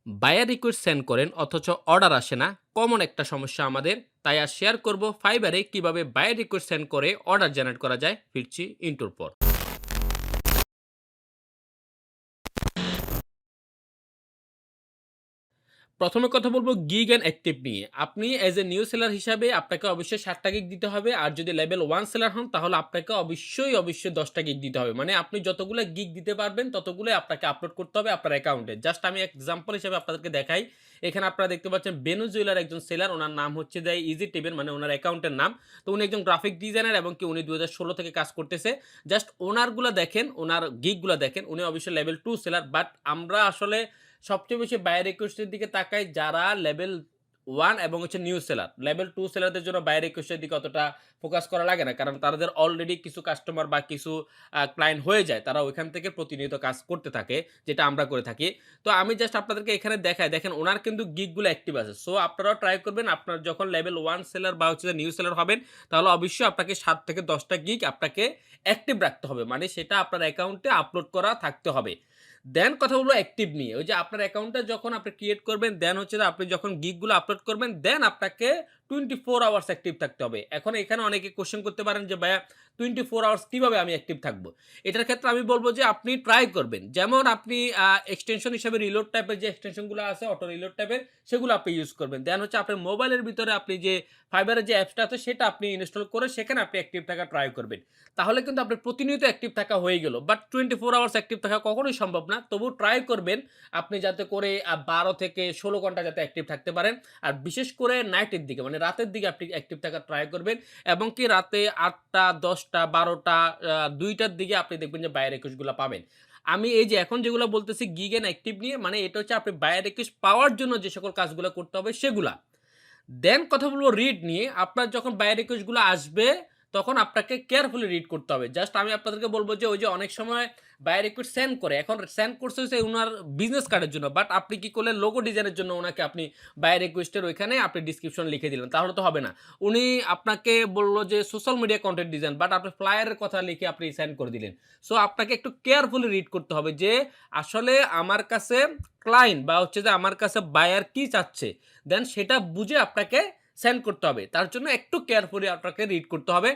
Buyer request send করেন অথচ order আসে না, কমন একটা সমস্যা আমাদের। তাই আজ শেয়ার করব ফাইবারে কিভাবে বায়ার রিকোয়েস্ট সেন্ড করে অর্ডার জেনারেট করা যায়। ফিরছি ইন্টুর পর। প্রথমে কথা বলবো গিগ অ্যান্ড অ্যাক্টিভ নিয়ে। আপনি অ্যাজ এ নিউ সেলার হিসাবে আপনাকে অবশ্যই 7টা গিগ দিতে হবে। আর যদি লেভেল 1 সেলার হন তাহলে আপনাকে অবশ্যই 10টা গিগ দিতে হবে। মানে আপনি যতগুলো গিগ দিতে পারবেন ততগুলোই আপনাকে আপলোড করতে হবে আপনার অ্যাকাউন্টে। জাস্ট আমি এক্সাম্পল হিসেবে আপনাদেরকে দেখাই। এখানে আপনারা দেখতে পাচ্ছেন বেনু জুয়েলার একজন সেলার, ওনার নাম হচ্ছে যে ইজি টেবিল, মানে ওনার অ্যাকাউন্টের নাম। তো উনি একজন গ্রাফিক ডিজাইনার এবং কি উনি 2016 থেকে কাজ করতেছে। জাস্ট ওনারগুলা দেখেন, ওনার গিগগুলা দেখেন। উনি অবশ্যই লেভেল 2 সেলার, বাট আমরা আসলে সবচেয়ে বেশি বায়ার রিকোয়েস্টের দিকে তাকাই যারা লেভেল 1 এবং হচ্ছে নিউ সেলার। লেভেল 2 সেলারদের জন্য বায়ার রিকোয়েস্টের দিকে অতটা ফোকাস করা লাগে না। কারণ তাদের অলরেডি কিছু কাস্টমার বা কিছু ক্লায়েন্ট হয়ে যায়। তারা ওইখান থেকে প্রতিনিয়ত কাজ করতে থাকে, যেটা আমরা করে থাকি। তো আমি জাস্ট আপনাদেরকে এখানে দেখাই, দেখেন ওনার কিন্তু গিগগুলো অ্যাক্টিভ আছে। সো আপনারাও ট্রাই করবেন, আপনার যখন লেভেল 1 সেলার বা হচ্ছে নিউ সেলার হবেন, তাহলে অবশ্যই আপনাকে 7 থেকে 10টা গিগ আপনাকে অ্যাক্টিভ রাখতে হবে। মানে সেটা আপনার অ্যাকাউন্টে আপলোড করা থাকতে হবে। দেন কথা বলবো অ্যাক্টিভ নিয়ে। ওই যে আপনার অ্যাকাউন্টটা যখন আপনি ক্রিয়েট করবেন, দেন হচ্ছে যে আপনি যখন গিগগুলো আপলোড করবেন, দেন আপনাকে 24 আওয়ার্স অ্যাক্টিভ থাকতে হবে। এখন এখানে অনেকে কোয়েশ্চেন করতে পারেন যে ভাইয়া 24 আওয়ার্স কিভাবে আমি অ্যাক্টিভ থাকবো? এটার ক্ষেত্রে আমি বলব যে আপনি ট্রাই করবেন। যেমন আপনি এক্সটেনশন হিসেবে রিলোড টাইপের যে এক্সটেনশনগুলো আছে, অটো রিলোড টাইপের, সেগুলো আপনি ইউজ করবেন। দেন হচ্ছে আপনার মোবাইলের ভিতরে আপনি যে ফাইবারের যে অ্যাপসটা আছে সেটা আপনি ইনস্টল করে সেখানে আপনি অ্যাক্টিভ থাকা ট্রাই করবেন। তাহলে কিন্তু আপনার প্রতিনিয়ত অ্যাক্টিভ থাকা হয়ে গেল। বাট 24 আওয়ার্স অ্যাক্টিভ থাকা কখনোই সম্ভব না। তবু ট্রাই করবেন আপনি যাতে করে 12 থেকে 16 ঘন্টা যাতে অ্যাক্টিভ থাকতে পারেন। আর বিশেষ করে নাইটের দিকে, মানে রাতের দিকে আপনি অ্যাক্টিভ থাকার ট্রাই করবেন। এবং কি রাতে 8টা, 10টা, 12টা, 2টার দিকে আপনি দেখবেন যে বায়ার রিকোয়েস্টগুলো পাবেন। আমি এই যে এখন যেগুলো বলতেছি গিগ অ্যান্ড অ্যাক্টিভ নিয়ে, মানে এটা হচ্ছে আপনি বায়ার রিকোয়েস্ট পাওয়ার জন্য যে সকল কাজগুলো করতে হবে সেগুলা। দেন কথা বলবো রিড নিয়ে। আপনার যখন বায়ার রিকোয়েস্টগুলো আসবে তখন আপনাকে কেয়ারফুলি রিড করতে হবে। জাস্ট আমি আপনাদেরকে বলব যে ওই যে অনেক সময় বায়ার রিকোয়েস্ট সেন্ড করে, এখন সেন্ড করছে হচ্ছে উনার বিজনেস কার্ডের জন্য, বাট আপনি কি করলেন লোগো ডিজাইনের জন্য ওনাকে আপনি বায়ার রিকোয়েস্টের ওইখানে আপনি ডিসক্রিপশন লিখে দিলেন, তাহলে তো হবে না। উনি আপনাকে বললো যে social media content design, but আপনি ফ্লায়ারের কথা লিখে আপনি সেন্ড করে দিলেন। সো আপনাকে একটু কেয়ারফুলি রিড করতে হবে যে আসলে আমার কাছে ক্লায়েন্ট বা হচ্ছে যে আমার কাছে বায়ার কি চাচ্ছে, দেন সেটা বুঝে আপনাকে সেন্ড করতে হবে। তার জন্য একটু কেয়ারফুলি আপনাকে রিড করতে হবে।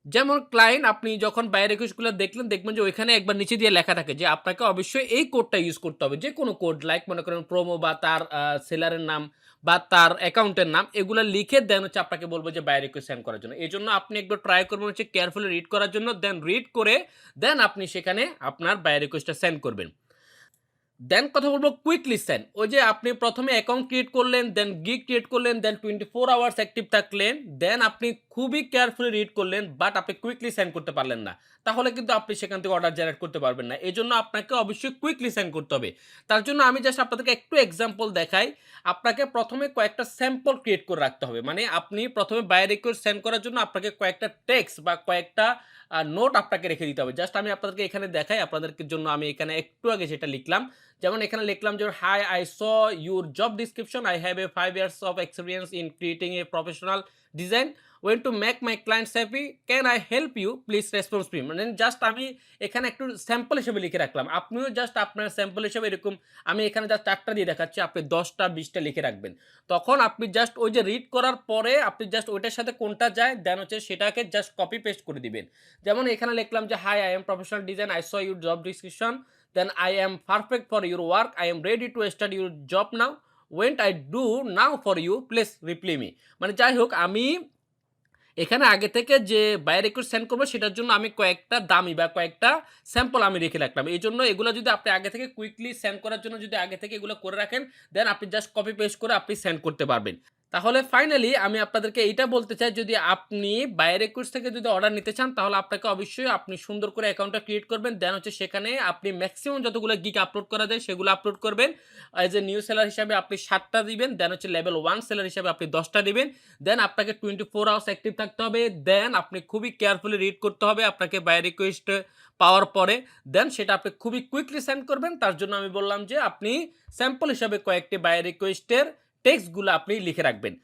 যেমন ক্লায়েন্ট আপনি যখন বায়ার রিকোয়েস্টগুলো দেখলেন, দেখবেন যে ওইখানে একবার নিচে দিয়ে লেখা থাকে যে আপনাকে অবশ্যই এই কোডটা ইউজ করতে হবে। যেকোনো কোড, লাইক মনে করেন প্রোমো বা তার সেলারের নাম বা তার অ্যাকাউন্টের নাম, এগুলা লিখে দেন হচ্ছে আপনাকে বলবো যে বায়ার রিকোয়েস্ট সেন্ড করার জন্য। এজন্য আপনি একবার ট্রাই করবেন হচ্ছে কেয়ারফুলি রিড করার জন্য, দেন রিড করে দেন আপনি সেখানে আপনার বায়ার রিকোয়েস্টটা সেন্ড করবেন। দেন কথা বলবো কুইকলি সেন্ড। ওই যে আপনি প্রথমে অ্যাকাউন্ট ক্রিয়েট করলেন, দেন গিগ ক্রিয়েট করলেন, দেন 24 আওয়ার্স অ্যাক্টিভ থাকলেন, দেন আপনি খুবই কেয়ারফুলি রিড করলেন, বাট আপনি কুইকলি সেন্ড করতে পারলেন না। তাহলে কিন্তু আপনি সেখান থেকে অর্ডার জেনারেট করতে পারবেন না। এজন্য আপনাকে অবশ্যই কুইকলি সেন্ড করতে হবে। তার জন্য আমি জাস্ট আপনাদেরকে একটু এক্সাম্পল দেখাই। আপনাকে প্রথমে কয়েকটা স্যাম্পল ক্রিয়েট করে রাখতে হবে। মানে আপনি প্রথমে বায়ার রিকোয়েস্ট সেন্ড করার জন্য আপনাকে কয়েকটা টেক্সট বা কয়েকটা নোট আপনাকে রেখে দিতে হবে। জাস্ট আমি আপনাদেরকে এখানে দেখাই, আপনাদেরকে জন্য আমি এখানে একটু আগে সেটা লিখলাম। যেমন এখানে লিখলাম যে hi, I saw your job description, I have a 5 years of experience in creating a professional design, want to make my clients happy, can I help you, please response me. মানে জাস্ট আমি এখানে একটু sample হিসেবে লিখে রাখলাম। আপনিও just আপনার sample হিসেবে এরকম, আমি এখানে জাস্ট 4টা দিয়ে দেখাচ্ছি, আপনি 10টা 20টা লিখে রাখবেন। তখন আপনি জাস্ট ওই যে রিড করার পরে আপনি জাস্ট ওইটার সাথে কোনটা যায় দেন হচ্ছে সেটাকে জাস্ট কপি পেস্ট করে দিবেন। যেমন এখানে লিখলাম যে hi, I am professional design, I saw your job description, then I am perfect for your work, I am ready to start your job now, when I do now for you, please reply me। মানে যাই হোক, আমি এখানে আগে থেকে যে buyer request send করবো সেটার জন্য আমি কয়েকটা দামি বা কয়েকটা স্যাম্পল আমি রেখে রাখলাম। এই জন্য এগুলো যদি আপনি আগে থেকে কুইকলি সেন্ড করার জন্য যদি আগে থেকে এগুলো করে রাখেন, দেন আপনি জাস্ট কপি পেস্ট করে আপনি সেন্ড করতে পারবেন। তাহলে ফাইনালি আমি আপনাদেরকে এইটা বলতে চাই, যদি আপনি বায়ার রিকোয়েস্ট থেকে যদি অর্ডার নিতে চান তাহলে আপনাকে অবশ্যই আপনি সুন্দর করে অ্যাকাউন্টটা ক্রিয়েট করবেন, দেন হচ্ছে সেখানে আপনি ম্যাক্সিমাম যতগুলো গিগ আপলোড করা যায় সেগুলো আপলোড করবেন। এজ এ নিউ সেলার হিসাবে আপনি 7টা দিবেন, দেন হচ্ছে লেভেল 1 সেলার হিসাবে আপনি 10টা দিবেন। দেন আপনাকে 24 আওয়ার্স অ্যাক্টিভ থাকতে হবে, দেন আপনি খুবই কেয়ারফুলি রিড করতে হবে আপনাকে বায়ার রিকোয়েস্ট পাওয়ার পরে, দেন সেটা আপনি খুবই কুইকলি সেন্ড করবেন। তার জন্য আমি বললাম যে আপনি স্যাম্পল হিসাবে কয়েকটি বায়ার রিকোয়েস্টের টেক্সটগুলো আপনি লিখে রাখবেন।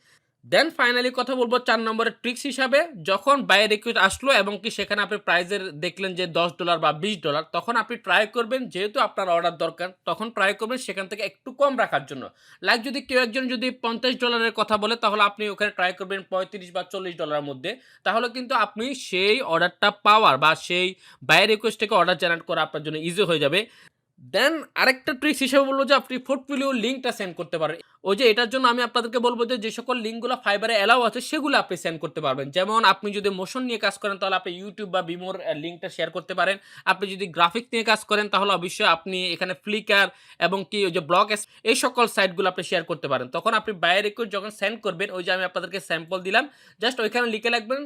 দেন ফাইনালি কথা বলব ৪ নম্বরের ট্রিক্স হিসাবে, যখন বায়ার রিকোয়েস্ট আসলো এবং কি সেখানে আপনি প্রাইজের দেখলেন যে $১০ বা $২০, তখন আপনি ট্রাই করবেন, যেহেতু আপনার অর্ডার দরকার, তখন ট্রাই করবেন সেখান থেকে একটু কম রাখার জন্য। লাইক যদি কেউ একজন যদি $৫০ এর কথা বলে, তাহলে আপনি ওখানে ট্রাই করবেন ৩৫ বা $৪০ এর মধ্যে। তাহলে কিন্তু আপনি সেই অর্ডারটা পাওয়ার বা সেই বায়ার রিকোয়েস্ট থেকে অর্ডার জেনারেট করা আপনার জন্য ইজি হয়ে যাবে। দেন আরেকটা ট্রিক্স হিসেবে বলব যে আপনি পোর্টফোলিও লিঙ্কটা সেন্ড করতে পারেন। ওই যে এটার জন্য আমি আপনাদেরকে বলব যে, যে সকল লিঙ্কগুলো ফাইবারে অ্যালাও আছে সেগুলো আপনি সেন্ড করতে পারবেন। যেমন আপনি যদি মোশন নিয়ে কাজ করেন তাহলে আপনি YouTube বা Vimeo লিঙ্কটা শেয়ার করতে পারেন। আপনি যদি গ্রাফিক নিয়ে কাজ করেন তাহলে অবশ্যই আপনি এখানে Flickr এবং কি ওই যে ব্লগ এই সকল সাইটগুলো আপনি শেয়ার করতে পারেন। তখন আপনি বায়ার রিকোয়েস্ট যখন সেন্ড করবেন, ওই যে আমি আপনাদেরকে স্যাম্পল দিলাম, জাস্ট ওইখানে লিখে রাখবেন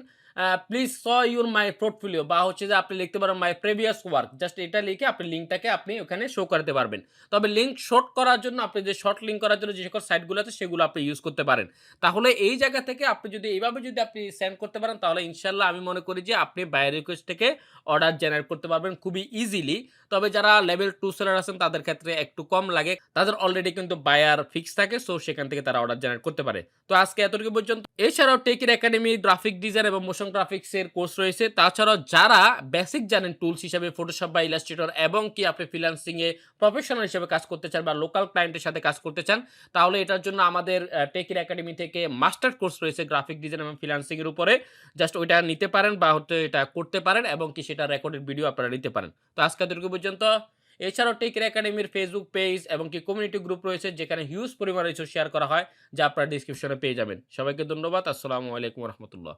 please show your my portfolio, বা হচ্ছে যে আপনি লিখতে পারেন মাই প্রিভিয়াস ওয়ার্ক। জাস্ট এটা লিখে আপনি লিঙ্কটাকে আপনি ওখানে শো করতে পারবেন। তবে লিঙ্ক শর্ট করার জন্য আপনি যে শর্ট লিঙ্ক করার জন্য যে সকল সাইটগুলো আছে সেগুলো আপনি ইউজ করতে পারেন। তাহলে এই জায়গা থেকে আপনি যদি এইভাবে যদি আপনি সেন্ড করতে পারেন, তাহলে ইনশাআল্লাহ আমি মনে করি যে আপনি বায়ার রিকোয়েস্ট থেকে অর্ডার জেনারেট করতে পারবেন খুবই ইজিলি। তবে যারা লেভেল 2 সেলার আছেন তাদের ক্ষেত্রে একটু কম লাগে। তাদের অলরেডি কিন্তু বায়ার ফিক্স থাকে, সো সেখান থেকে তারা অর্ডার জেনারেট করতে পারে। তো আজকে এতটুকু পর্যন্ত। এছাড়াও টেকের একাডেমি গ্রাফিক ডিজাইন এবং মোশন গ্রাফিক্স এর কোর্স রয়েছে। তাছাড়াও যারা বেসিক জানেন টুলস হিসাবে ফটোশপ বা ইলাস্ট্রেটর, এবং কি আপনি ফ্রিল্যান্সিং এ প্রফেশনাল হিসেবে কাজ করতে চান বা লোকাল ক্লায়েন্টের সাথে কাজ করতে চান, তাহলে এটার জন্য আমাদের টেকের একাডেমি থেকে মাস্টার কোর্স রয়েছে গ্রাফিক ডিজাইন এবং ফ্রিল্যান্সিং এর উপরে। জাস্ট ওইটা নিতে পারেন বা হচ্ছে এটা করতে পারেন, এবং কি সেটা রেকর্ডেড ভিডিও আপনারা নিতে পারেন। তো আজকে এতটুকু পর্যন্ত। এছাড়াও টেকের একাডেমির ফেসবুক পেজ এবং কি কমিউনিটি গ্রুপ রয়েছে, যেখানে হিউজ পরিমাণে রিসোর্স শেয়ার করা হয়, যা আপনারা ডেসক্রিপশনে পেয়ে যাবেন। সবাইকে ধন্যবাদ। আসসালামু আলাইকুম ওয়া রাহমাতুল্লাহ।